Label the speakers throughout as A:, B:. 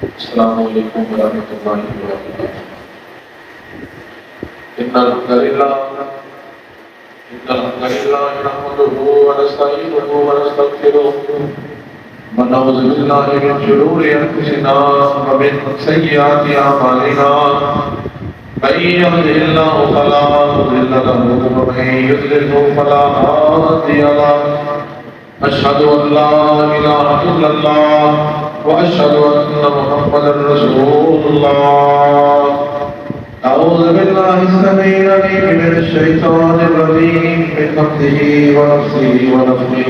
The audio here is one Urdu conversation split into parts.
A: السلام علیکم ورحمۃ اللہ وبرکاتہ۔ ان الحمد للہ نحمده ونستعینه ونستغفره ونعوذ باللہ من شرور انفسنا ومن سیئات اعمالنا من يهده الله فلا مضل له ومن يضلل فلا هادي له أشهد أن لا إله إلا الله وأشهد أن محمدا رسول الله۔ أعوذ بالله السميع العليم من الشيطان الرجيم من همزه ونفسه ونفخه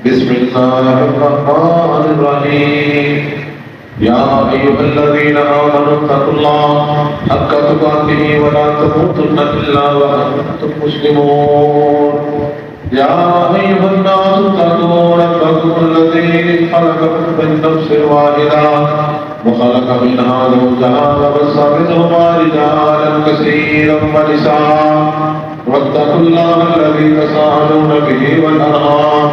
A: بسم الله الرحمن الرحيم۔ يا أيها الذين آمنوا اتقوا الله حق تقاته ولا تموتن إلا وأنتم مسلمون۔ يا أيها الناس اتقوا ربكم الذي خلقكم من نفس واحدة وخلق منها زوجها وبث منهما رجالا كثيرا ونساء واتقوا الله الذي تساءلون به والأرحام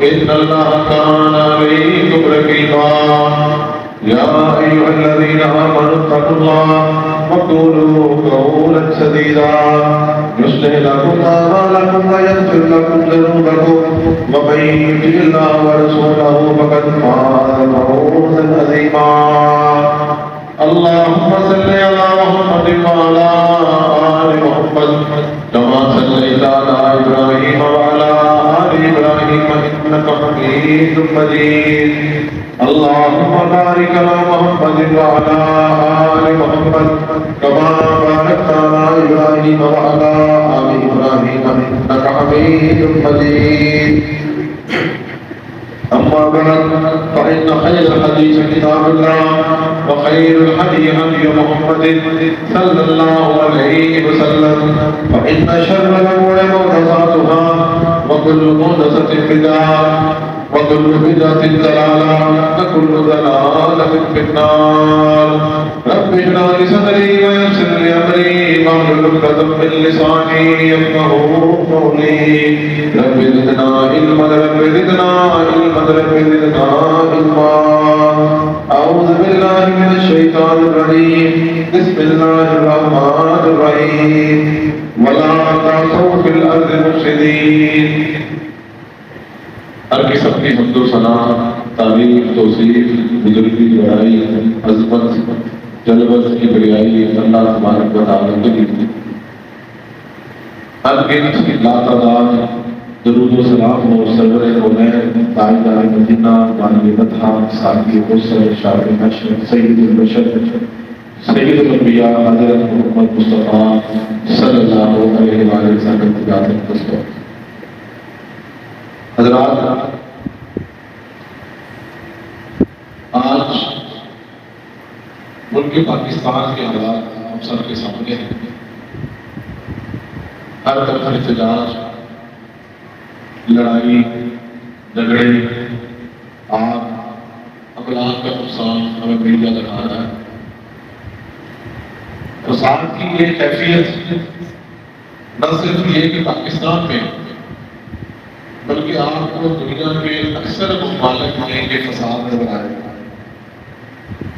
A: إن الله كان عليكم رقيبا۔ يا أيها الذين آمنوا اتقوا الله وقولوا قولا سديدا يصلح لكم أعمالكم ويغفر لكم ذنوبكم ومن يطع الله ورسوله فقد فاز فوزا عظيما۔ اللهم صل على محمد وعلى آل محمد كما صليت على إبراهيم وعلى آل إبراهيم إنك حميد مجيد۔ اللهم بارك على محمد وعلى آل محمد كما باركت على إبراهيم وعلى آل إبراهيم إنك حميد مجيد۔ أما بعد فإن خير الحديث كتاب الله وخير الهدي هدي محمد صلى الله عليه وسلم فإن شر الأمور محدثاتها وكل محدثة بدعة وكل بدعة ضلالة وكل ضلالة في النار۔ رب اشرح لي صدري ويسر لي أمري واحلل عقدة من لساني يفقهوا قولي۔ رب زدنا علما رب زدنا علما رب زدنا علما۔ أعوذ بالله من الشيطان الرجيم بسم الله الرحمن الرحيم۔ ولا تعثوا في الأرض مفسدين۔ ہر قسم کی حمد و ثنا، تعریف، توصیف، بزرگی، بڑائی، عظمت، جلوت کی بڑائی اللہ تبارک و تعالیٰ کے لیے۔ ہر گنت لاتعداد درود و سلام ہو سرور کونین تاجدار مدینہ بانی مدحہ ساقی قصر شاہ حشر سید البشر سید الانبیاء حضرت محمد مصطفیٰ صلی اللہ علیہ وآلہ وسلم۔ حضرات، آج ملک پاکستان کے حالات ہم سب کے سامنے ہیں۔ ہر طرف احتجاج، لڑائی، جھگڑے، آگ، املاک کا نقصان ہمیں میڈیا دکھا رہا ہے۔ فساد کی یہ کیفیت نہ صرف یہ کہ پاکستان میں بلکہ آپ کو دنیا کے اکثر ممالک میں یہ فساد نظر آئے گا۔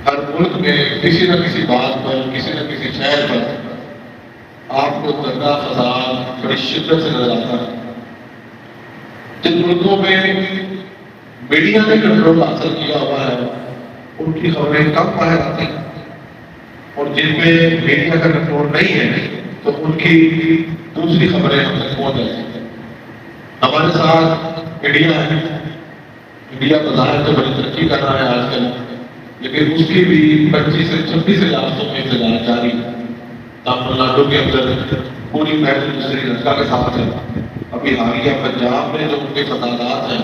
A: ہر ملک میں کسی نہ کسی بات پر، کسی نہ کسی شہر پر آپ کو دنگا فساد بڑی شدت سے نظر آتا ہے۔ جن ملکوں میں میڈیا نے کنٹرول حاصل کیا ہوا ہے ان کی خبریں کم باہر آتی ہیں، اور جن میں میڈیا کا کنٹرول نہیں ہے تو ان کی دوسری خبریں ہم تک پہنچ جاتی ہیں۔ ہمارے ساتھ انڈیا ہے۔ انڈیا بظاہر تو بڑی ترقی کر رہا ہے آج کل، لیکن اس کی بھی 25 سے 26 ریاستوں میں احتجاج جاری ہے۔ تامل ناڈو کے اندر پوری محفل دوسری لنکا کے ساتھ ہے۔ ابھی حالیہ پنجاب میں جو ان کے فسادات ہیں،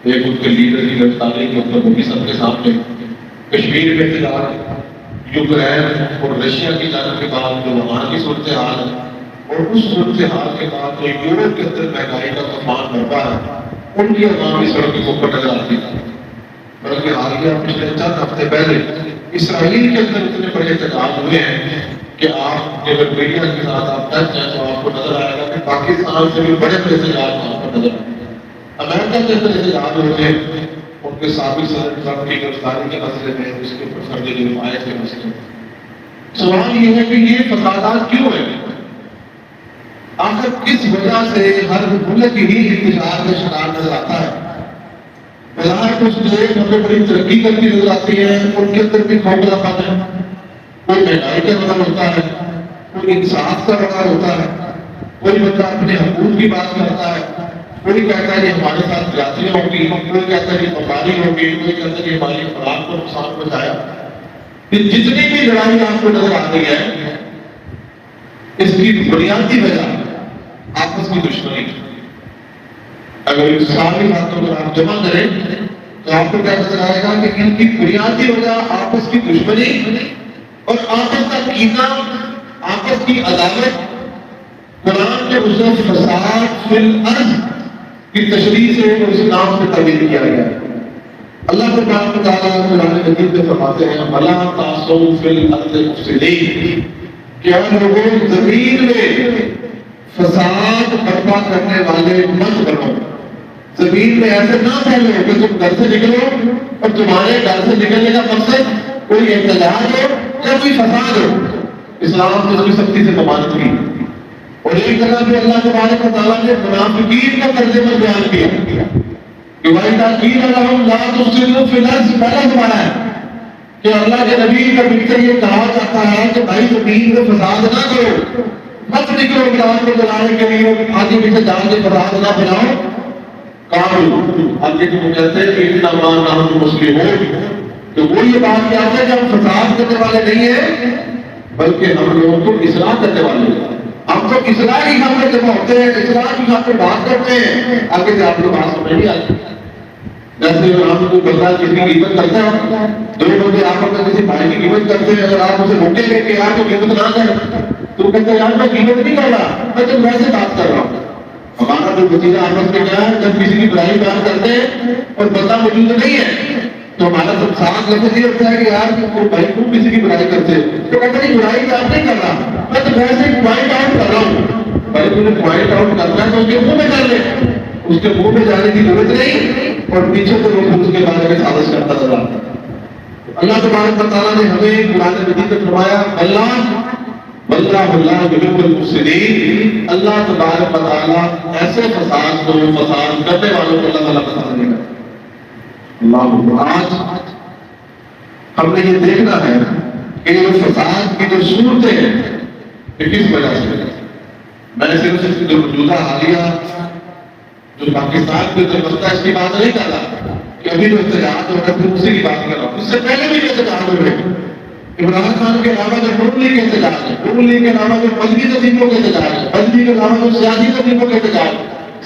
A: ایک ان کے لیڈر کی گرفتاری کے اوپر وہ بھی سب کے سامنے، کشمیر میں احتجاج، یوکرین اور رشیا کی جانب کے بعد جو وہاں کی صورتحال ہے، اور اس صورتحال کے بعد جو یورپ کے اندر مہنگائی کا طوفان برپا ہے، ان کی عوامی سڑکوں کو اوپر نظر آتی ہے۔ بلکہ حالیہ پچھلے چند ہفتے پہلے اسرائیل کے اندر اتنے بڑے احتجاج ہوئے ہیں کہ آپ اگر میڈیا کے ساتھ آپ ٹچ ہیں تو آپ کو نظر آئے گا کہ پاکستان سے بھی بڑے احتجاج وہاں پر نظر آئے گا۔ امریکہ کے اندر احتجاج ہوتے ہیں، ان کہ سابق صدر ٹرمپ کی گرفتاری کے مسئلے میں اس کے اوپر فرد حمایت کے مسئلے میں سوال یہ ہے کہ یہ فسادات کیوں ہیں؟ آخر کس وجہ سے ہر ملک ہی انتشار کا شکار نظر آتا ہے؟ بظاہر کچھ دیش ہمیں بڑی ترقی کرتی نظر آتی ہے، ان کے اندر بھی کھوکھلا پن ہے، کوئی مہنگائی کا بڑا ہوتا ہے، کوئی انصاف کا بڑا ہوتا ہے، کوئی بندہ اپنے حقوق کی بات کرتا ہے، کوئی کہتا ہے کہ ہمارے ساتھ زیادتیاں ہوگی، کوئی کہتا ہے کہ بمباری ہوگی، کوئی کہتا ہے کہ ہماری خوراک کو نقصان پہنچایا۔ یہ جتنی بھی لڑائی آپ کو نظر آ رہی ہے اس کی بنیادی وجہ آپس کی دشمنی۔ اگر ساری باتوں کو آپ جمع کریں تو آپ کو کیا نظر آئے گا کہ ان کی بنیادی وجہ آپس کی دشمنی اور آپس کا کینہ، آپس کی عداوت۔ قرآن نے اسے فساد فی الارض کی تشریح سے اس نام سے تعبیر کیا گیا۔ اللہ تبارک و تعالیٰ قرآن مجید میں فرماتے ہیں وَلَا تَعْثَوْا فِي الْأَرْضِ مُفْسِدِينَ کہ ہم لوگوں زمین میں فساد برپا کرنے والے مت بنو۔ زمین میں ایسے نہ پھیلو کہ تم گھر سے نکلو اور تمہارے گھر سے نکلنے کا مقصد کوئی احتجاج ہو یا کوئی فساد ہو۔ اسلام نے اس سختی سے ممانعت کی۔ اور ایک جگہ پہ اللہ تبارک و تعالیٰ نے منافقین کا ترجمہ بیان کیا کہ وَإِذَا قِيلَ لَهُمْ لَا تُفْسِدُوا فِي الْأَرْضِ پہلا زمانہ ہے کہ اللہ کے نبی کا مل یہ کہا جاتا ہے کہ بھائی زمین میں فساد نہ کرو، مت نکلو گرام کو جلانے کے لیے آگے پیچھے جان کے فساد نہ پھیلاؤ۔ قالوا آگے جو کہتے ہیں انما نحن مسلمون، تو وہ یہ بات کہتے ہیں کہ ہم فساد کرنے والے نہیں ہیں بلکہ ہم لوگوں کو اصلاح کرنے والے ہیں۔ ہم تو اصلاح کی خاطر جمع ہوتے ہیں، اصلاح کی خاطر بات کرتے ہیں۔ آگے سے آپ کو بات سمجھ نہیں آتی۔ جیسے ہم کو بندہ جس کی قیمت کرتے ہیں، دو بندے آپ اگر کسی بھائی کی قیمت کرتے ہیں، اگر آپ اسے روکیں گے کہ یار تو قیمت نہ کر، تو کہتے ہیں یار میں قیمت نہیں کر رہا، میں تو ویسے بات کر رہا ہوں۔ ہمارا جو وسیلہ آپس میں کیا ہے، جب کسی کی برائی بیان کرتے ہیں اور بندہ موجود نہیں ہے تو ہمارا سب ساتھ لفظ یہ ہوتا ہے کہ یار بھائی تم کسی کی برائی کرتے تو کہتے ہیں برائی بیان نہیں کر رہا، میں تو ویسے پوائنٹ آؤٹ کر رہا ہوں۔ بھائی تم نے پوائنٹ آؤٹ کرنا ہے تو اس کے منہ میں کر لے، اس کے منہ میں جانے کی ضرورت نہیں اور پیچھے تو لوگ اس کے بارے میں سازش کرتا نظر آتا ہے۔ اللہ تبارک و تعالیٰ نے ہمیں قرآن مجید میں فرمایا اللہ یحب المفسدین، اللہ تبارک و تعالیٰ ایسے فساد کو، فساد کرنے والوں کو اللہ تعالیٰ پسند نہیں کرتا۔ اللہ آج ہم نے یہ دیکھنا ہے کہ یہ فساد کی جو صورتیں ہیں یہ کس وجہ سے۔ میں نے صرف جو موجودہ حالیہ جو پاکستان کے اندر بستا ہے اس کی بات نہیں کر رہا کہ ابھی جو احتجاج ہو رہا ہے اسی کی بات کر رہا ہوں، اس سے پہلے بھی احتجاج ہو رہے ہیں۔ عمران خان کے علاوہ جو نون لیگ کے احتجاج ہے، نون لیگ کے علاوہ جو مذہبی تنظیموں کے احتجاج ہے، مذہبی کے علاوہ جو سیاسی تنظیموں کے احتجاج،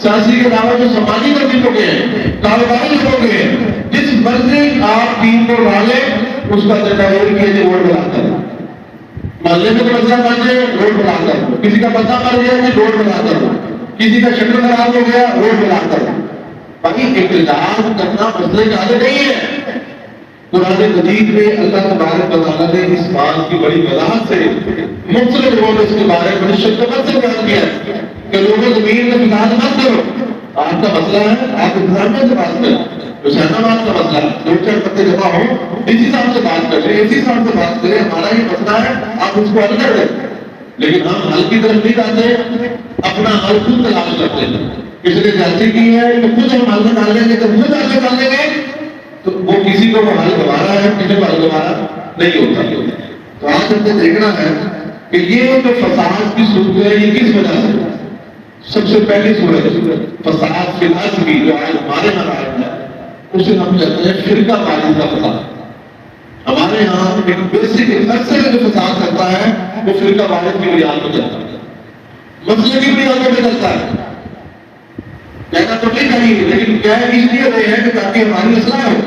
A: سیاسی کے علاوہ جو سماجی تنظیموں کے ہیں، کاروباری لوگوں کے ہیں، جس مرضی آپ ٹیم کو ڈالیں اس کا تصور کیجیے ووٹ بنا کر۔ محلے میں مسئلہ بن جائے روڈ بنا کر، کسی کا بندہ مر گیا کہ روڈ بنا کر، کسی کا شکل خراب ہو گیا روڈ بنا کر۔ باقی احتجاج کرنا مسئلے کا حل نہیں ہے۔ قرآن مجید میں اللہ تبارک و تعالیٰ نے اس بات کی بڑی وضاحت سے مختلف لوگوں نے اس کے بارے میں بڑی شدت سے بیان کیا ہے کہ لوگوں زمین میں فساد مت کرو۔ آپ کا مسئلہ ہے آپ انتظامیہ سے بات کریں، حسین آباد کا مسئلہ ہے، دو چار پتے جمع ہو ڈی صاحب سے بات کریں، اے سی صاحب سے بات کریں، ہمارا یہ مسئلہ ہے آپ اس کو حل کر دیں۔ لیکن ہم حل کی طرف نہیں جاتے، اپنا حل خود تلاش کرتے ہیں۔ کسی نے جلدی کی ہے تو خود ہم حل نکال لیں گے، تو خود حل نکال لیں گے تو وہ کسی کو وہ حل گوارا ہے، کسی کو حل گوارا نہیں ہوتا۔ تو آج ہم نے دیکھنا ہے کہ یہ جو فساد کی صورت ہے یہ کس وجہ سے۔ سب سے پہلی صورت فساد فی الارض کی جو آج ہمارے یہاں آئے ہے اسے ہم کہتے ہیں فرقہ واریت کا فساد۔ ہمارے یہاں ایک بیسک اکثر جو فساد کرتا ہے وہ فرقہ واریت کی بنیاد پر چلتا ہے، مسئلے کی بنیاد پر چلتا ہے۔ کہنا تو نہیں چاہیے لیکن کہہ اس لیے رہے ہیں کہ تاکہ ہماری اصلاح ہو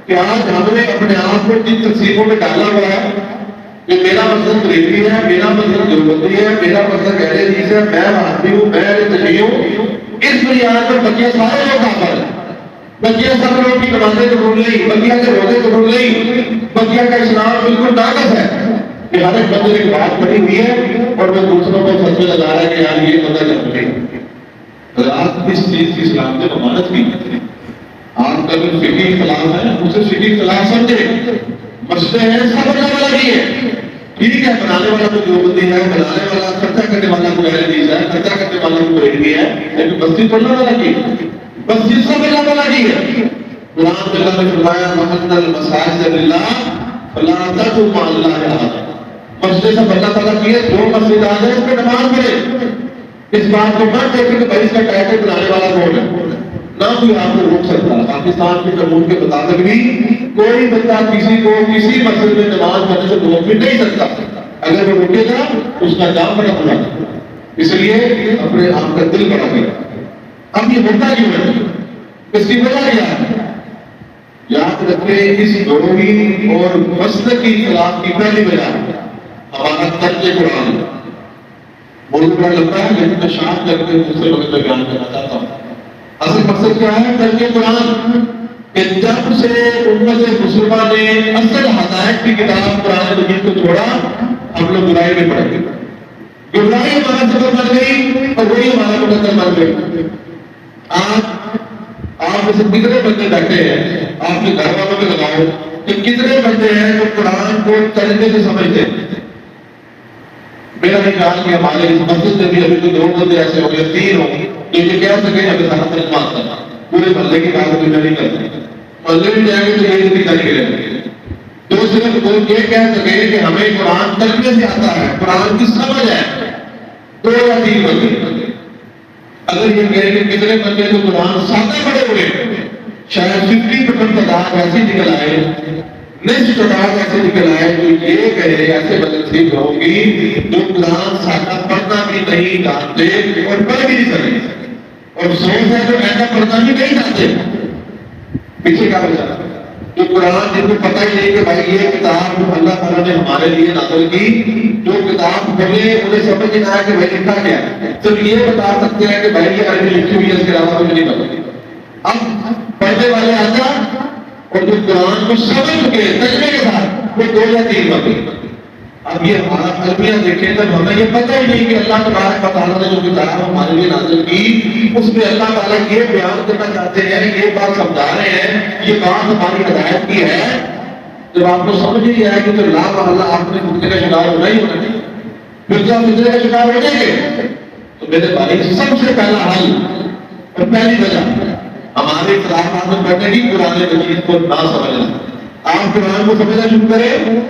A: کہ آج ہم نے اپنے آپ کو جن تقسیموں میں ڈالا ہوا ہے کہ میرا مذہب بریلوی ہے، میرا مذہب دیوبندی ہے، میرا مذہب اہل حدیث ہے، میں وہابی ہوں، میں اہل تشیع ہوں، اس بنیاد پر بقیہ سارے لوگ کافر ہیں۔ بقیہ سب لوگ کی نمازیں قبول نہیں، بقیہ کے روزے قبول نہیں، بقیہ کا اسلام بالکل ناقص ہے کہ ہر ایک بندے کی بات پڑی ہوئی ہے اور وہ دوسروں کو فتوے لگا رہا ہے کہ یار یہ بندہ جب نہیں۔ رات اس چیز کی اسلام نے ممانعت کی۔ آپ کا جو فقہی اختلاف ہے اسے فقہی اختلاف سمجھے. مسئلے ہیں سب اللہ والا کی ہے. ٹھیک ہے, بنانے والا تو جو بندی ہے, بنانے والا خرچہ کرنے والا کو اہل ہے, خرچہ کرنے والا کو بریلوی ہے, لیکن بستی تو اللہ والا کی ہے. بستی سب اللہ والا کی ہے. قرآن میں اللہ نے فرمایا وَأَنَّ الْمَسَاجِدَ لِلَّهِ فَلَا تَدْعُوا مَعَ اللَّهِ أَحَدًا. مسجد سب اللہ تعالیٰ کی ہے, جو مسجد آ جائے اس میں نماز پڑھے. اس بات کو مت دیکھیں کہ بھائی اس کا ٹائٹل بنانے والا کون ہے, نہ کوئی آپ کو روک سکتا. پاکستان کے قانون کے مطابق بھی کوئی بندہ کسی کو کسی مسجد میں نماز پڑھنے سے روک بھی نہیں سکتا. اگر وہ روکے گا اس کا جام بڑا ہوگا. اس لیے اپنے آپ کا دل بڑا گیا. اب یہ ہوتا کیوں ہے, اس کی وجہ کیا ہے؟ یاد رکھیں, اس ضروری اور مسلک کی اختلاف کی پہلی وجہ ہمارا ترک قرآن. موضوع بڑا لمبا ہے لیکن میں شام کر کے دوسرے وقت میں بیان کرنا چاہتا ہوں. اصل مقصد کیا ہے ترک قرآن؟ کہ جب سے امت مسلمہ نے اصل ہدایت کی کتاب قرآن مجید کو چھوڑا, ہم لوگ برائی میں پڑ گئے. گمراہی ہمارا سبب بن گئی اور وہی ہمارا مقدر بن گئی. آپ میں سے کتنے بندے بیٹھے ہیں, آپ کے گھر والوں میں لگاؤ کہ کتنے بندے ہیں جو قرآن کو ترجمے سے سمجھتے ہیں. میرا نہیں خیال کہ ہمارے اس مسجد میں بھی ابھی تو 2 بندے ایسے ہو گئے, 3 ہو جو یہ کہہ سکے ہمیں سارا ترجمہ آتا ہے. پورے محلے کی بات تو نہیں کرتے, محلے میں جائیں گے تو یہی نہیں کریں گے. تو صرف وہ یہ کہہ سکے کہ ہمیں قرآن ترجمے سے آتا ہے, قرآن کی سمجھ ہے, 2 یا 3 بندے. اگر یہ کہیں کہ کتنے بندے تو قرآن سادہ پڑے ہوئے, شاید 50% تعداد ایسی نکل آئے, نصف تعداد ایسے نکل آئے جو یہ کہے ایسے بدنصیب ہوگی جو قرآن سادہ پڑھنا بھی نہیں جانتے اور پڑھ بھی نہیں سکتے, اور افسوس ہے جو ایسا پڑھنا بھی نہیں جانتے. پیچھے کیا بچا جو قرآن جن کو پتہ ہی نہیں کہ بھائی یہ کتاب جو اللہ تعالیٰ نے ہمارے لیے نازل کی, جو کتاب پڑھے انہیں سمجھ نہیں آیا کہ بھائی لکھا کیا ہے, صرف یہ بتا سکتے ہیں کہ بھائی یہ عربی لکھی ہوئی ہے, اس کے علاوہ مجھے نہیں پتا. اب پڑھنے والے آتا اور جو قرآن کو سمجھ کے ترجمے کے ساتھ وہ 2 یا 3 بندے. اب یہ ہمارا تربیہ دیکھیں جب ہمیں یہ پتہ ہی نہیں کہ اللہ تبارک و تعالیٰ نے جو کتاب ہمارے لیے نازل کی اس میں اللہ تعالیٰ یہ بیان کرنا چاہتے ہیں, یہ بات سمجھا رہے ہیں, یہ بات ہماری ہدایت کی ہے. جب آپ کو سمجھ ہی آئے کہ تو لا اللہ آپ نے فتنے کا شکار ہونا ہی ہونا چاہیے, پھر جب فتنے کا شکار ہو جائیں گے تو میرے بھائی سب سے پہلا حل اور پہلی وجہ ہمارے اختلافات میں بیٹھے گی قرآن مجید کو نہ سمجھنا. آپ قرآن کو سمجھنا شروع کریں.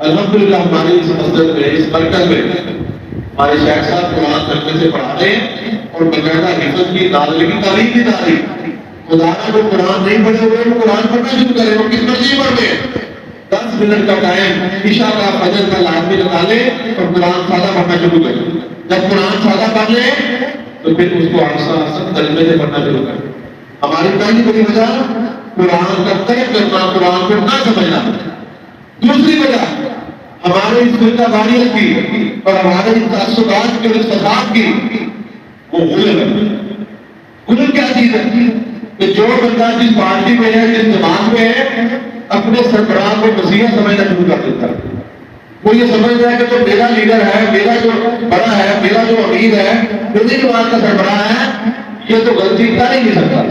A: الحمدللہ ہماری اس مسجد میں, اس مرکز میں ہمارے شیخ صاحب قرآن ترجمے سے پڑھاتے ہیں اور باقاعدہ حفظ کی نازل کی تعلیم بھی داری. خدا نہ جو قرآن نہیں پڑھے ہوئے وہ قرآن پڑھنا شروع کرے, وہ کس مرضی پڑھ لیں. 10 منٹ کا ٹائم عشاء کا فجر کا لازمی نکالے اور قرآن سادہ پڑھنا شروع کرے. جب قرآن سادہ پڑھ لے تو پھر اس کو آسان آسان ترجمے سے پڑھنا شروع کرے. ہماری پہلی بڑی وجہ قرآن کا ترک کرنا, قرآن کو نہ سمجھنا. دوسری وجہ ہمارے اس فرقہ واریت کی اور ہمارے اس تعصبات کے اور اس فساد کی وہ غلط ہے. غلط کیا چیز ہے کہ جو بندہ جس پارٹی میں ہے, جس جماعت میں ہے, اپنے سربراہ کو مسیح سمجھنا شروع کر دیتا ہے. وہ یہ سمجھ رہا ہے کہ جو میرا لیڈر ہے, میرا جو بڑا ہے, میرا جو امیر ہے, میری جماعت کا سربراہ ہے, یہ تو غلطی کر ہی نہیں سکتا.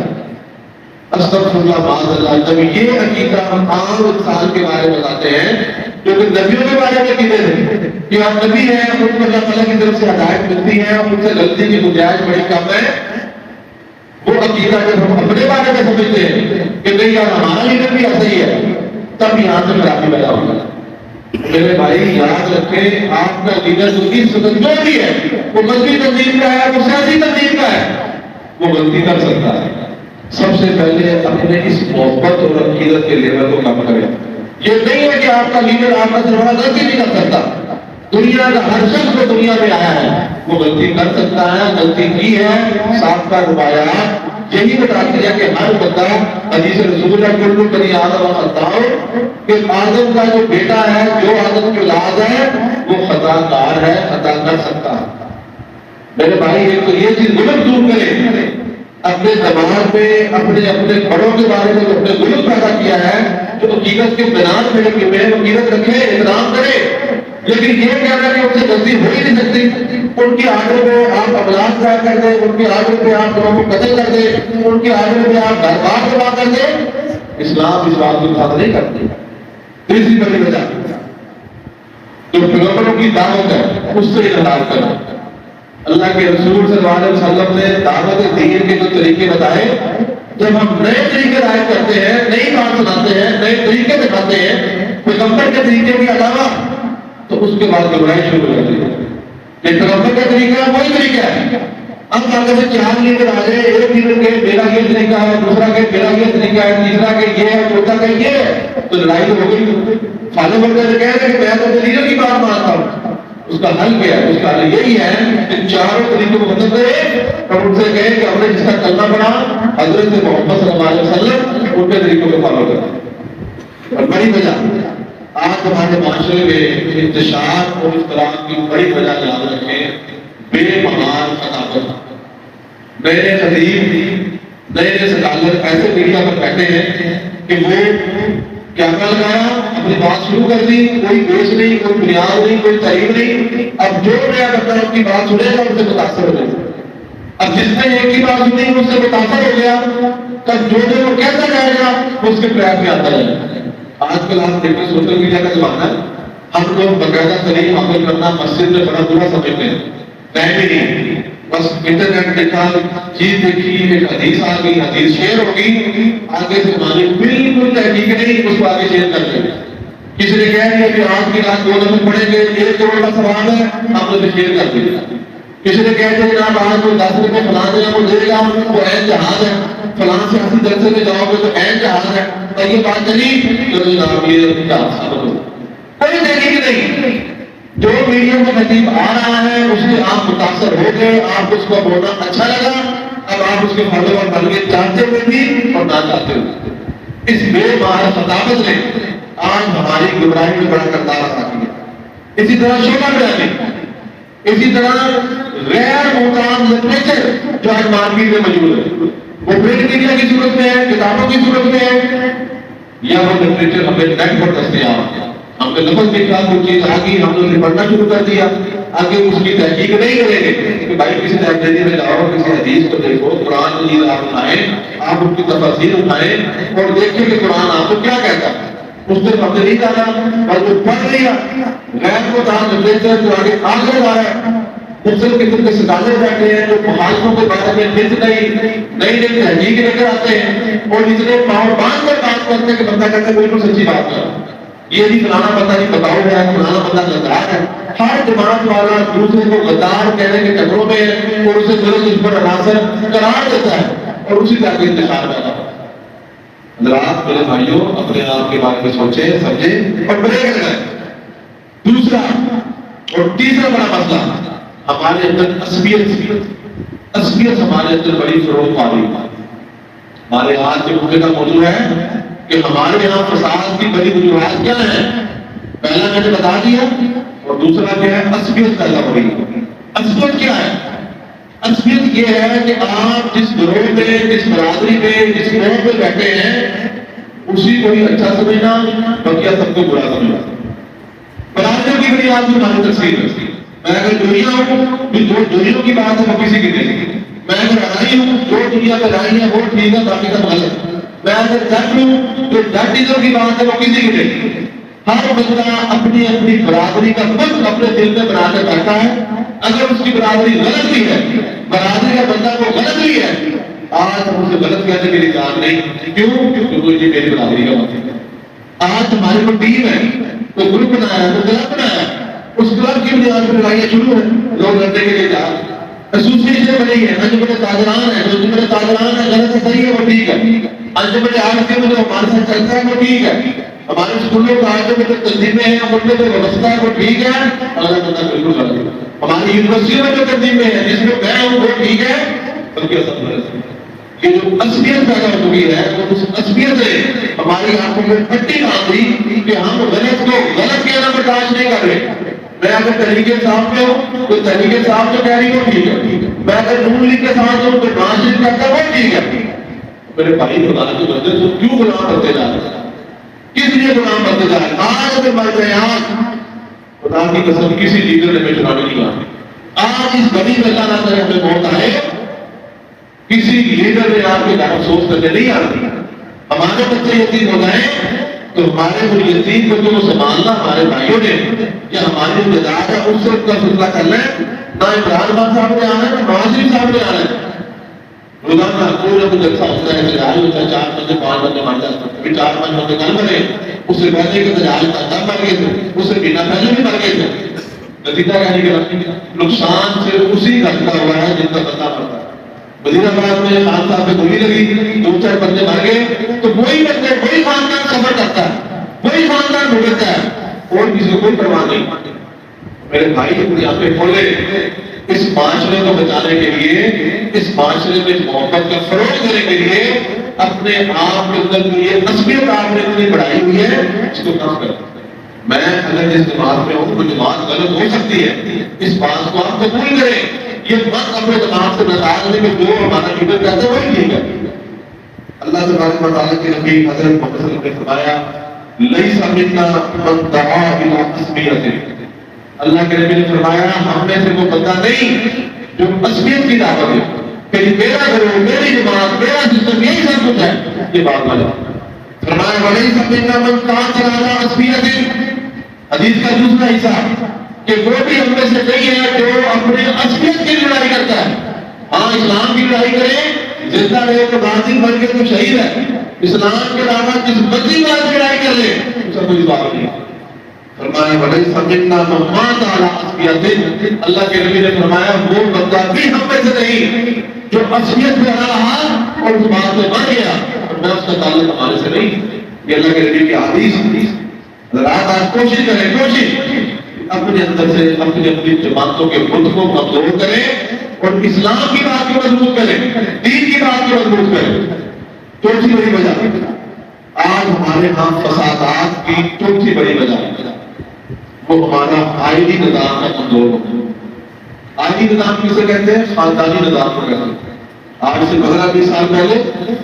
A: استغفر اللہ معاذ اللہ. جب یہ عقیدہ ہم عام انسان کے بارے میں بتاتے ہیں جو کہ نبیوں کے بارے میں کہتے ہیں کہ آپ نبی ہیں, ان کو اللہ تعالیٰ کی طرف سے ہدایت ملتی ہے, ان سے غلطی کی گنجائش بڑی کم ہے, وہ عقیدہ جب ہم اپنے بارے میں سمجھتے ہیں کہ نہیں یار ہمارا لیڈر بھی ایسا ہی ہے, تب یہاں سے خرابی پیدا ہوگا. میرے بھائی یاد رکھیں, آپ کا لیڈر جو اس وقت جو بھی ہے وہ مذہبی تنظیم کا ہے, وہ سیاسی تنظیم کا ہے, وہ غلطی کر سکتا ہے. سب سے پہلے اپنے اس محبت اور عقیدت کے لیول کو کم کریں. یہ نہیں ہے کہ آپ کا لیڈر, آپ کا سربراہ غلطی نہیں کر سکتا. دنیا کا ہر شخص جو دنیا میں آیا ہے وہ غلطی کر سکتا ہے, غلطی کی ہے. سابقہ روایات یہی بتاتی ہے کہ ہر بندہ حدیث رسول ہے کل بنی آدم خطاء, کہ آدم کا جو بیٹا ہے, جو آدم کی اولاد ہے, وہ خطا کار ہے, خطا کر سکتا ہے. میرے بھائی ایک تو یہ چیز غلط دور کرے, اپنے دماغ میں اپنے بڑوں کے بارے میں جو اپنے غلط پیدا کیا ہے, جو حقیقت کے بنیاد پہ رکھے ہوئے ہیں, عقیدت رکھے, احترام کرے. لیکن یہ کہنا کہ ان سے غلطی ہو ہی نہیں سکتی، ان کی آرڈر پہ آپ املاک ضائع کر دیں، ان کی آرڈر پہ آپ لوگوں کو قتل کر دیں، ان کی آرڈر پہ آپ گھر بار تباہ کر دیں، اسلام اس بات کو خاطر نہیں کرتے۔ تیسری بڑی وجہ جو پیغمبروں کی دعوت ہے اس سے انحراف کرنا۔ اللہ کے رسول صلی اللہ علیہ وسلم نے دعوت دین کے جو طریقے بتائے، جب ہم نئے طریقے رائج کرتے ہیں، نئی بات سناتے ہیں، نئے طریقے دکھاتے ہیں پیغمبر کے طریقے کے علاوہ، تو اس کے بعد گھبراہٹ شروع ہو جاتی ہے۔ یہ پیغمبر کا طریقہ ہے، وہی طریقہ ہے۔ اب آگے سے چار لیڈر آ جائے، ایک لیڈر کے میرا یہ طریقہ ہے، دوسرا کہ میرا یہ طریقہ ہے، تیسرا کہ یہ ہے، چوتھا کہ یہ ہے، تو لڑائی تو ہو گئی۔ فالو بردے سے کہہ رہے کہ میں تو لیڈر کی بات مانتا ہوں۔ اس کا حل کیا ہے؟ اس کا حل یہی ہے کہ چاروں طریقوں کو بدل دے اور ان سے کہے کہ ہم نے جس کا چلنا پڑا حضرت محمد صلی اللہ علیہ وسلم ان کے طریقوں کو فالو کرنا۔ اور بڑی وجہ آج ہمارے معاشرے میں انتشار اور اختلاف کی بڑی وجہ یاد رکھیں، بے مہار خطابت۔ نئے خطیب، نئے سکالر ایسے میڈیا پر بیٹھے ہیں کہ وہ کیا لگایا، اپنی بات شروع کر دی، کوئی بیس نہیں، کوئی بنیاد نہیں، کوئی تعریف نہیں۔ اب جو نیا بندہ ان کی بات سنے گا ان سے متاثر ہو جائے گا۔ اب جس نے ایک کی بات سنی اس سے متاثر ہو گیا، تب جو وہ کہتا جائے گا اس کے ٹریک میں آتا جائے گا۔ آج کل آپ دیکھیں سوشل میڈیا کا زمانہ ہے، ہم لوگ باقاعدہ تعلیم حاصل کرنا مسجد میں بڑا برا سمجھتے ہیں، ٹائم ہی نہیں، بس انٹرنیٹ دیکھا، چیز دیکھی، ایک حدیث آ گئی، حدیث شیئر ہوگی، آگے سے مانی بالکل تحقیق نہیں، اس کو آگے شیئر کر دیں۔ کسی نے کہہ دیا کہ آج کی رات 2 نمبر پڑھیں گے، 1 کروڑ کا ثواب ہے، ہم نے شیئر کر دیا۔ کسی نے کہہ دیا جناب آج کوئی 10 روپے فلاں جگہ کو دے گا، وہ عین جہاز ہے، فلاں سیاسی جلسے میں جاؤ گے تو عین جہاز ہے، اور یہ بات چلی تو جناب یہ جہاز ثابت ہو۔ کوئی تحقیق نہیں، جو میڈیا میں خطیب آ رہا ہے اس سے آپ متاثر ہو گئے، آپ اس کو بولنا اچھا لگا، اب آپ اس کے فالوور بن گئے، چاہتے ہوئے بھی اور نہ چاہتے ہوئے۔ اس بے مہار خطابت نے آج ہماری گمراہی میں بڑا کردار ادا کیا۔ اسی طرح شعبہ بیانی، اسی طرح غیر محتاط لٹریچر جو آج مارکیٹ میں موجود ہے، وہ پرنٹ میڈیا کی صورت میں ہے، کتابوں کی صورت میں ہے، یا وہ لٹریچر ہمیں نیٹ پر دستیاب ہے۔ ہم نے لفظ دیکھا، کوئی چیز آ گئی، ہم نے پڑھنا شروع کر دیا، آگے اس کی تحقیق نہیں کریں گے کہ بھائی کسی لائبریری میں جاؤ، کسی حدیث کو دیکھو، قرآن کی چیز آپ اٹھائیں، آپ اس کی تفاسیر اٹھائیں اور دیکھیں کہ قرآن آپ کو کیا کہتا ہے۔ اس سے ہم نے نہیں جانا، اور جو پڑھ لیا غیر محتاط لٹریچر جو آگے جا رہا ہے، مختلف قسم کے سکالر بیٹھے ہیں جو مخالفوں کے بارے میں نئی تحقیق لے کر آتے ہیں اور اتنے پاؤں باندھ کر بات کرتے ہیں کہ بندہ کہتا ہے بالکل سچی بات کر، یہ بھی فلانا بندہ نہیں بتاؤ ہے، فلانا بندہ غدار ہے۔ ہر جماعت والا دوسرے کو غدار کہنے کے چکروں میں اور اسے غلط اس پر عناصر قرار دیتا ہے اور اسی طرح کے انتشار پیدا ہوتا ہے۔ حضرات میرے بھائیوں، اپنے آپ کے بارے میں سوچیں، سمجھیں اور بریک لگائیں۔ دوسرا اور تیسرا بڑا مسئلہ ہمارے اندر عصبیت ہمارے اندر بڑی فروغ پا رہی ہے۔ ہمارے آج کے موقع کا موضوع ہے کہ ہمارے یہاں فساد کی بڑی وجوہات کیا ہیں؟ پہلا میں نے بتا دیا، اور دوسرا کیا ہے؟ عصبیت پیدا ہو رہی ہے۔ عصبیت کیا ہے؟ عصبیت یہ ہے کہ آپ جس گروہ میں، جس برادری میں، جس قوم میں بیٹھے ہیں اسی کو ہی اچھا سمجھنا، بقیہ سب کو برا سمجھنا۔ برادریوں کی بڑی آج ہماری تقسیم ہے۔ میں اگر دنیا ہوں، جو دنیا کی بات ہے وہ کسی کی نہیں۔ میں اگر رائی ہوں، جو دنیا میں رائی ہے وہ ٹھیک ہے، باقی سب غلط۔ میں اگر جج ہوں، جو ججوں کی بات ہے وہ کسی کی نہیں۔ ہر بندہ اپنی اپنی برادری کا خود اپنے دل میں بنا کر بیٹھا ہے۔ اگر اس کی برادری غلط بھی ہے، برادری کا بندہ وہ غلط بھی ہے، آج ہم اسے غلط کہنے کے لیے تیار نہیں۔ کیوں؟ کیونکہ یہ میری برادری کا مطلب ہے۔ آج ہماری کوئی ٹیم ہے، کوئی گروپ بنایا، کوئی کلب بنایا، اس کلب کی بنیاد پر لڑائیاں شروع ہیں، لوگ لڑنے کے لیے تیار ہیں۔ ایسوسیشن بنی ہے، انجمن تاجران ہے، جو انجمن تاجران ہے غلط ہے صحیح ہے وہ ٹھیک ہے۔ انجمن عارف کے جو ہمارے ساتھ چلتا ہے وہ ٹھیک ہے۔ ہمارے اسکولوں کالجوں میں جو تنظیمیں ہیں ان میں جو ویوستھا ہے وہ ٹھیک ہے، اگر بندہ بالکل غلط ہے۔ ہماری یونیورسٹیوں میں جو تنظیمیں ہیں جس میں میں ہوں وہ ٹھیک ہے، بلکہ سب غلط ہے۔ یہ جو عصبیت پیدا ہو چکی ہے اس عصبیت نے ہماری آنکھوں میں پٹی باندھ دی کہ ہم غلط کو غلط کہنا برداشت نہیں کر رہے۔ میں اگر تحریک انصاف میں ہوں تو تحریک انصاف جو کہہ رہی ہے وہ ٹھیک ہے، میں اگر نون لیگ کے ساتھ ہوں تو نواز شریف کہتا ہے وہ ٹھیک ہے۔ میرے بھائی خدا کی بندے تو کیوں غلام بنتے جا رہے ہیں؟ کس لیے غلام بنتے جا رہے ہیں؟ آج اگر مر گئے، آج خدا کی قسم کسی لیڈر نے ہمیں چناوی نہیں کہا آج اس گلی میں اللہ نہ کرے ہمیں موت آئے کسی لیڈر نے آپ کے گھر افسوس کرنے نہیں آتی ہمارے بچے یتیم ہو جائیں تو ہمارے وہ یتیم کو جو سنبھالنا ہمارے بھائیوں نے یا ہماری جداد ہے اس سے ان کا فیصلہ کر لیں نہ عمران خان صاحب نے آنا ہے نہ نواز شریف صاحب نے آنا ہے روزانہ پورا کچھ اچھا ہوتا ہے تجارت ہوتا ہے 4 بندے 5 بندے مر جاتے ہیں کبھی 4 5 بندے کل مرے اس سے پہلے کہ تجارت تب مر گئے تھے اس سے بنا پہلے بھی مر گئے تھے نتیجہ کیا نکلا نقصان صرف اسی کا ہوا ہے جن کا بندہ مرتا ہے وزیر آباد میں خان صاحب پہ گولی لگی 2 4 بندے مر گئے تو وہی بندے وہی خاندان سفر کرتا ہے وہی خاندان بھگتتا ہے اور کسی کو کوئی پرواہ نہیں میرے بھائی اپنی آنکھیں کھولے اس معاشرے کو بچانے کے لیے اس معاشرے میں محبت کا فروغ دینے کے لیے اپنے آپ کے اندر یہ نسبیت آپ نے اتنی بڑھائی ہوئی ہے اس کو کم کریں میں اگر جس جماعت میں ہوں کوئی جماعت غلط ہو سکتی ہے اس بات کو آپ قبول کریں یہ بات اپنے جماعت سے نتاج دیں کہ جو ہمارا لیڈر کہتے ہیں وہی ٹھیک ہے اللہ تبارک و تعالیٰ کے نبی حضرت محمد صلی اللہ علیہ وسلم نے فرمایا لیس منا من دعا الی تسمیۃ اللہ کے نبی نے فرمایا ہم میں سے وہ بندہ نہیں جو تسمیت کی دعوت دے کہ میرا گروہ میری جماعت میرا سسٹم یہی سب کچھ ہے یہ بات والا فرمایا ولیس منا من قاتل علی تسمیۃ حدیث کا دوسرا حصہ کہ وہ بھی ہم میں سے نہیں ہے جو اپنے عصبیت کی لڑائی کرتا ہے ہاں اسلام کی لڑائی کرے زندہ رہے تو غازی بن کے تو شہید ہے اسلام کے علاوہ جس مرضی بات کی لڑائی کر لے اس کا کوئی بات نہیں فرمایا ولیس منا من مات علی عصبیۃ اللہ کے نبی نے فرمایا وہ بندہ بھی ہم میں سے نہیں جو عصبیت پہ رہا اور اس بات میں مر گیا اور میں اس کا تعلق ہمارے سے نہیں یہ اللہ کے نبی کی حدیث رات آج کوشش کریں کوشش اپنے اندر سے اپنی جماعتوں کے ملک کو مقبول کریں اور اسلام کی بات کو مضبوط کریں دین کی بات کو مضبوط کریں چوتھی بڑی وجہ آج ہمارے ہاں فسادات کی چوتھی بڑی وجہ وہ ہمارا آئینی نظام کا کمزور ہونا آئینی نظام کسے کہتے ہیں خاندانی نظام کو کہتے ہیں آج سے 15-20 سال پہلے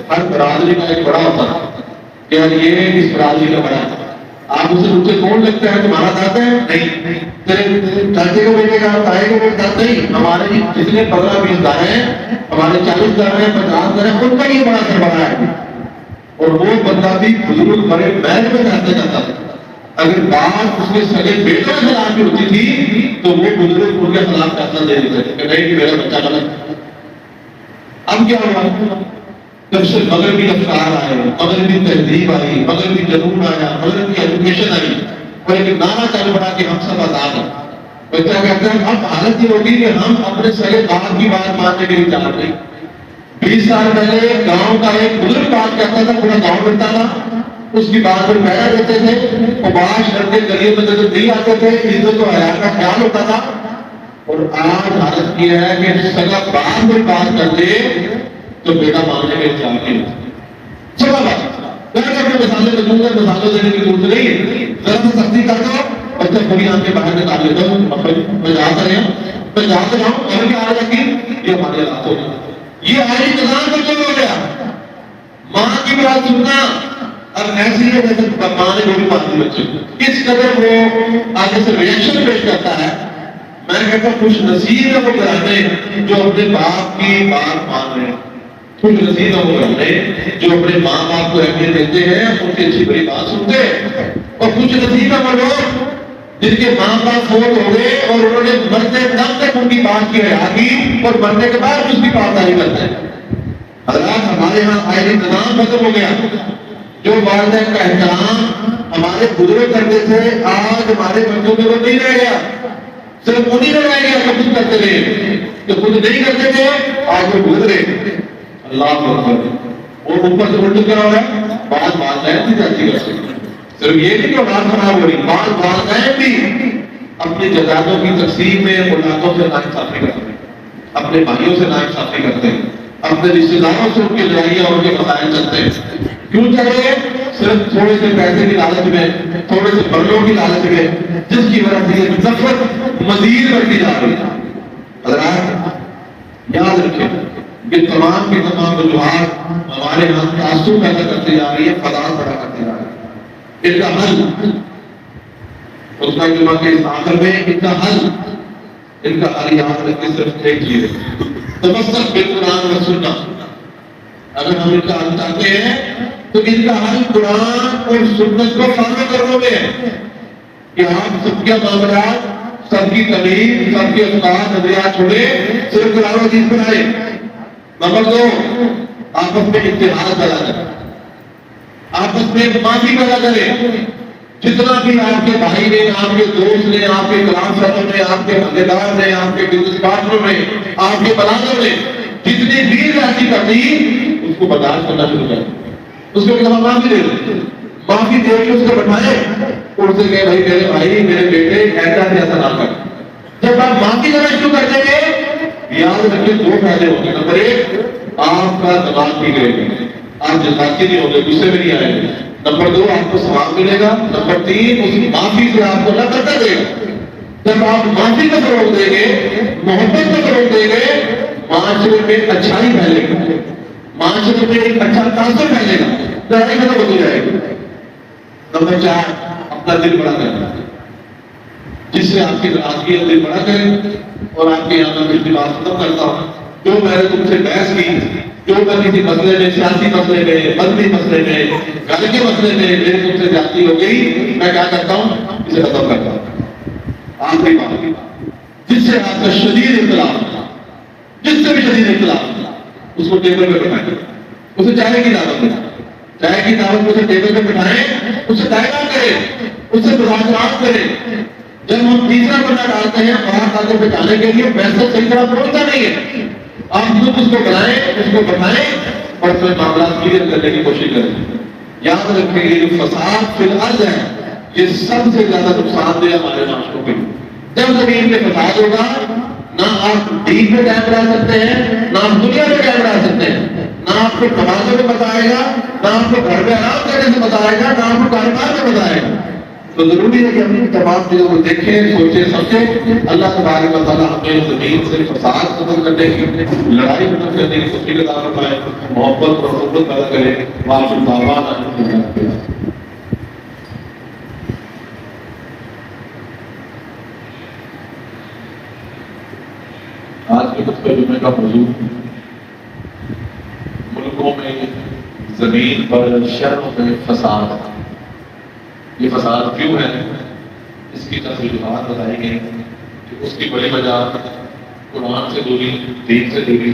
A: ہر برادری کا ایک بڑا ہوتا ہے کہ یہ اس برادری کا بڑا ہے آپ اسے مجھ سے کون لگتا ہے تمہارا دادا ہے نہیں تیرے چاچے کو بیٹے کا تائے کو بیٹا نہیں ہمارے جتنے 15-20 دار ہیں ہمارے 40 دار ہیں 50 دار ہیں ان کا یہ بڑا سربراہ ہے اور وہ بندہ بھی بزرگ بڑے محل میں رہتا جاتا تھا اگر بات اس کے سگے بیٹوں کے خلاف بھی ہوتی تھی تو وہ بزرگ ان کے خلاف فیصلہ دے دیتے تھے کہ نہیں میرا بچہ غلط اب کیا ہوا جب سے مغربی افکار آئے مغربی تہذیب آئی مغربی جنون آیا مغربی ایجوکیشن آئی اور ایک نعرہ چل پڑا کہ ہم سب آزاد ہیں بچہ کہتا ہے اب حالت یہ ہوگی کہ ہم اپنے سگے باپ کی بات ماننے کے لیے تیار نہیں 20 سال پہلے گاؤں کا ایک بزرگ بات کہتا تھا پورا گاؤں ملتا تھا اس کی بات پر بیٹھا دیتے تھے قباش کر کے گلیوں میں جب نہیں آتے تھے عزت و حیا کا خیال ہوتا تھا اور آج حالت یہ ہے کہ سگا باپ کوئی بات کر دے تو بیٹا ماننے کے انتظار نہیں ہوتا چلو بات میں اپنے مثالیں میں دوں گا مثالوں دینے کی ضرورت نہیں ہے ذرا سے سختی کر دو بچہ بڑی آنکھ کے باہر نکال لیتا ہوں میں جاتا رہا میں جاتا رہا ہوں اور کیا آ رہا یہ ہمارے حالات ہو گیا یہ آئی نظام کا کیوں ہو گیا ماں کی بات سننا اب ایسی ہے جیسے ماں نے گولی مار دی بچے کس قدر وہ آگے سے ریئیکشن پیش کرتا ہے میں کہتا ہوں خوش نصیب ہے وہ گھرانے جو اپنے باپ کی بات مان رہے ہیں خوش نصیب ہے وہ گھرانے جو اپنے ماں باپ کو اہمیت دیتے ہیں ان کی اچھی بڑی بات سنتے ہیں اور خوش نصیب ہے وہ لوگ جن کے ماں باپ فوت ہو گئے اور انہوں نے مرتے دم تک ان کی بات کی حیا کی اور مرنے کے بعد اس کی بات نہیں کرتے حضرات ہمارے یہاں آئینی نظام ختم ہو گیا جو والدین کا احترام ہمارے بزرگ کرتے تھے آج ہمارے بچوں میں وہ نہیں رہ گیا صرف انہیں میں رہ گیا کہ خود کرتے رہے جو خود نہیں کرتے تھے آج وہ گزرے اللہ اکبر اور اوپر سے الٹ کیا ہو رہا ہے بعض والدین بھی جاتی کرتے صرف یہ نہیں کہ اولاد خراب ہو رہی بعض والدین بھی اپنی جائیدادوں کی تقسیم میں اولادوں سے ناانصافی کرتے ہیں اپنے بھائیوں سے ناانصافی کرتے ہیں اپنے رشتے داروں سے ان کی لڑائیاں اور ان کے مسائل چلتے ہیں کیوں چاہیے صرف تھوڑے سے پیسے کی لالچ میں تھوڑے سے بڑوں کی لالچ میں جس کی وجہ سے یہ نفرت مزید بڑھتی جا رہی ہے حضرات یاد رکھیں یہ تمام کے تمام وجوہات ہمارے یہاں تعصب پیدا کرتے جا رہی ہے فساد پیدا کرتے جا رہی ہے اس کا حل خطبہ جمعہ کے اس آخر میں ان کا حل یاد رکھیں، صرف ایک چیز ہے، تمسک بالقرآن و سنت۔ اگر ہم ان کا حل چاہتے ہیں تو ان کا حل قرآن اور سنت کو فالو کرنے میں ہے کہ آپ سب کے معاملات، سب کی تمیز، سب کے افکار نظریات چھوڑے، صرف قرآن و حدیث پر آئے۔ نمبر 2، آپس میں اتحاد پیدا کریں، آپس میں معافی پیدا کریں۔ جتنا بھی آپ کے بھائی نے، آپ کے دوست نے، آپ کے کلاس فیلو نے، آپ کے مدد دار نے، آپ کے بزنس پارٹنر نے، آپ کے ملازم نے جتنی بھی ایسی کرتی اس کو برداشت کرنا شروع کر، اس کو کہا معافی دے دو، معافی دے کے اس کو بٹھائے اور اسے کہے بھائی میرے بھائی، میرے بیٹے، ایسا نہ کر۔ جب آپ معافی کرنا شروع کر دیں گے، یاد رکھیں 2 فائدے ہوں گے۔ نمبر 1، آپ کا دماغ ٹھیک رہے گا، آپ جذباتی نہیں ہوں گے، غصے میں نہیں آئیں گے۔ نمبر 2، آپ کو ثواب ملے گا۔ نمبر 3، اس معافی سے آپ کو اللہ برکت دے گا۔ جب آپ معافی کو فروغ دیں گے، محبت کو فروغ دیں گے، معاشرے میں اچھائی پھیلے گی، معاشرے میں ایک اچھا تاثر پھیلے گا، لڑائی ختم ہو جائے گی۔ نمبر 4، اپنا دل بڑا کرنا، جس سے آپ کی ناراضگی دل بڑا کرے۔ اور آپ کے یہاں میں پچھلی بات ختم کرتا ہوں، جو میں نے تم سے بحث کی، جو میں کسی مسئلے میں، سیاسی مسئلے میں، مذہبی مسئلے میں، گھر کے مسئلے میں میرے تم سے زیادتی ہو گئی، میں کیا کرتا ہوں، اسے ختم کرتا ہوں۔ آخری بات، جس سے آپ کا شدید اختلاف، جس سے بھی شدید اختلاف، اس کو ٹیبل پہ بٹھائیں، اسے چائے کی دعوت دیں، چائے کی دعوت میں اسے ٹیبل پہ بٹھائیں، اسے دائرہ کریں، اسے مذاکرات کریں۔ جب ہم تیسرا بندہ ڈالتے ہیں باہر تاکہ پہ جانے کے لیے، میسج صحیح طرح پہنچتا نہیں ہے، آپ خود اس کو بلائیں، اس کو بٹھائیں اور پھر معاملات کلیئر کرنے کی کوشش کریں۔ یاد رکھیں یہ جو فساد فی الارض ہے، یہ سب سے زیادہ نقصان دہ ہمارے معاشروں کے۔ جب زمین میں فساد ہوگا، نہ آپ دین میں قائم رہ سکتے ہیں، نہ آپ دنیا میں قائم رہ سکتے ہیں، نہ آپ کو نمازوں میں بتائے گا، نہ آپ کو گھر میں آرام کرنے سے بتائے گا، نہ آپ کو کاروبار میں بتائے گا۔ تو ضروری ہے کہ ہم ان تمام چیزوں کو دیکھیں، سوچیں، سمجھیں۔ اللہ تبارک و تعالیٰ ہمیں زمین سے فساد ختم کرنے کی، لڑائی ختم کرنے کی توفیق عطا فرمائے، محبت اور محبت پیدا کرے۔ وآخر دعوانا الحمد للہ۔ آج کے خطبہ جمعے کا موضوع ملکوں میں، زمین پر، شہروں میں فساد۔ یہ فساد کیوں ہے، اس کی تفصیلات بتائی گئی کہ اس کی بڑی وجہ قرآن سے دوری، دین سے دوری،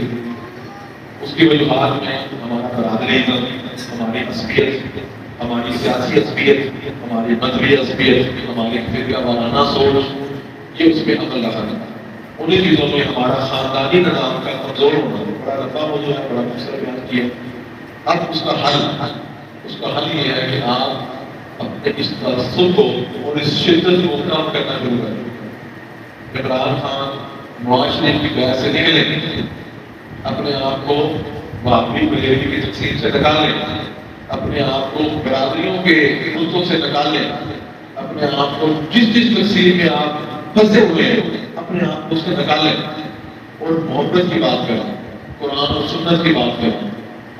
A: اس کی وجوہات میں ہمارا برادری، ہماری عصبیت، ہماری سیاسی عصبیت، ہماری مذہبی عصبیت، ہماری فرقہ وارانہ سوچ، یہ اس میں عمل رہا ہے۔ انہیں چیزوں میں ہمارا خاندانی نظام کا کمزور ہونا، بڑا لمبا موضوع ہے، بڑا مختصر بیان کیا۔ اب اس کا حل یہ ہے کہ آپ اپنے اس تعصب کو اور اس شدت کو کم کرنا شروع کریں۔ عمران خان معاشرے کی بحث سے نکلیں، اپنے آپ کو وہابی بریلوی کی تقسیم سے نکالیں، اپنے آپ کو برادریوں کے خلطوں سے نکالیں، اپنے آپ کو جس تقسیم میں آپ پھنسے ہوئے ہیں اپنے آپ کو اس سے نکالیں اور محبت کی بات کریں، قرآن اور سنت کی بات کریں،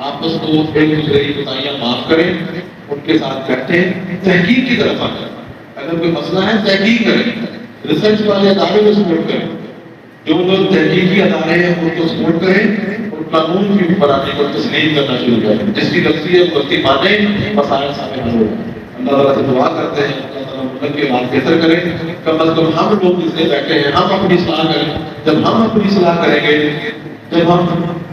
A: آپس کو ایک دوسرے کی کوتاہیاں معاف کریں، ان کے ساتھ بیٹھیں، تحقیق کی طرف آئیں۔ اگر کوئی مسئلہ ہے تحقیق کریں، ریسرچ والے ادارے کو سپورٹ کریں، جو لوگ تحقیقی ادارے ہیں ان کو سپورٹ کریں اور قانون کی حکمرانی کو تسلیم کرنا شروع کریں۔ جس کی غلطی ہے غلطی مانیں، مسائل سامنے حل ہو۔ اللہ تعالیٰ سے دعا کرتے ہیں اللہ تعالیٰ ملک کے بات بہتر کرے، کم از کم ہم لوگ جس سے بیٹھے ہیں ہم اپنی اصلاح کریں۔ جب ہم اپنی اصلاح کریں گے، جب ہم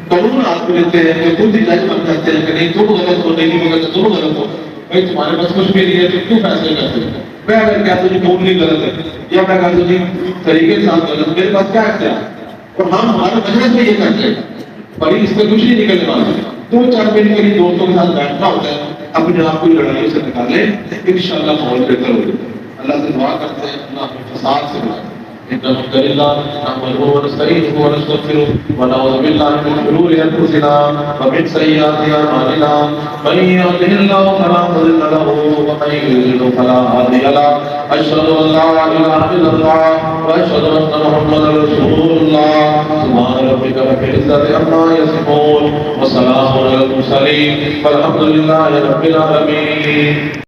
A: قانون ہاتھ میں لیتے ہیں تو خود ہی جج بن جاتے ہیں کہ نہیں تم غلط ہو، نہیں مگر تم غلط ہو، بھائی تمہارے پاس کچھ بھی نہیں ہے، تم کیوں فیصلے کرتے ہو؟ میں اگر کہتا ہوں جی قانون نہیں غلط ہے، یا میں کہتا ہوں جی طریقے کے ساتھ غلط، میرے پاس کیا اختیار ہے؟ اور ہم ہمارے مجلس میں یہ کرتے ہیں، بڑی اس سے کچھ نہیں نکلنے والا۔ 2-4 منٹ کے لیے دوستوں کے ساتھ بیٹھنا ہوتا ہے، اپنے آپ کو لڑائیوں سے نکالیں، انشاءاللہ ماحول بہتر ہوگا۔ اللہ سے دعا کرتے ہیں اللہ ہمیں فساد سے بچائے۔ إن الحمد لله نحمده ونستعينه ونستغفره ونعوذ بالله من شرور أنفسنا ومن سيئات أعمالنا من يهده الله فلا مضل له ومن يضلل فلا هادي له أشهد أن لا إله إلا الله وأشهد أن محمدا رسول الله سبحان ربك رب العزة عما يصفون وسلام على المرسلين والحمد لله رب العالمين.